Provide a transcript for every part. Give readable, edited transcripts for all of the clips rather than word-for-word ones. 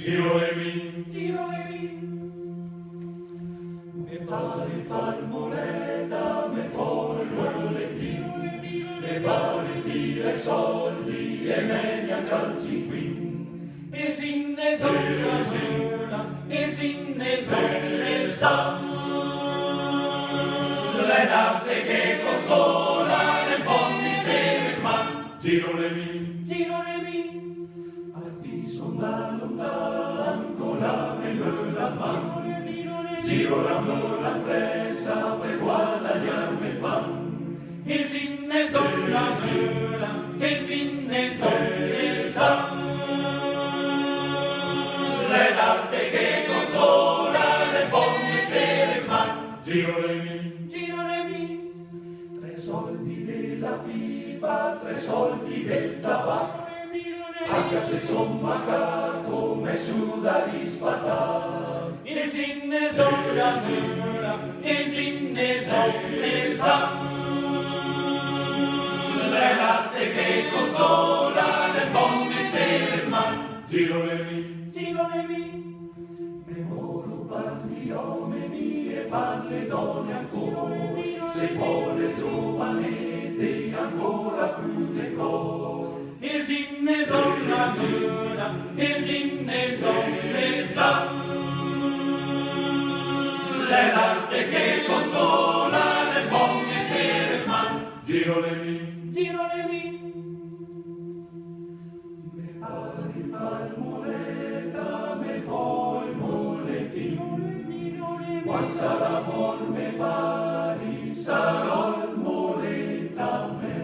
Giro le min, Giro le min. me pare far moneta, me follo le tiro, me pare dire soldi e me ne agganci qui. E sinne zolla zolla, e sinne zolla Le latte che consola, le fondi stere ma giro le min. Giro le min. Parti son da lontan, con la melona man. Giro la mola presa per guadagnarmi il pan. E sinne zolla zolla, e sinne zolla Le latte che consola, le fondi stere ma giro le min. Giro le min. 3 soldi della pipa, 3 soldi del tabacco. Anche se son macaco, me suda rispatar. E sinne zolla zolla, e sinne zolla Le latte che consola, le fondi stere ma giro le min. Giro le min. Me moro per gli uomini e per le donne ancora. Se vuole giovanette ancora più decor. E sinne zolla zolla, e sinne zolla Le latte che consola, le fondi stere ma giro le min. Giro le min. Me pari far moneta, me vuoi moletin. Quando sarà amor me pari, sarò il moneta me.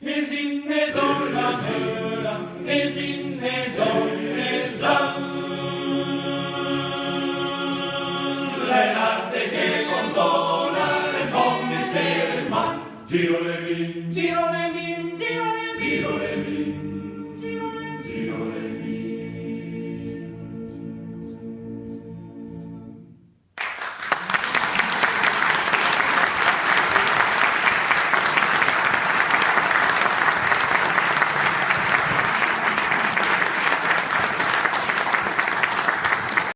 E sinne zolla zolla, e sinne zolla Le latte che consola, le fondi stere ma giro le min. Giro le min, giro le min. Giro le min.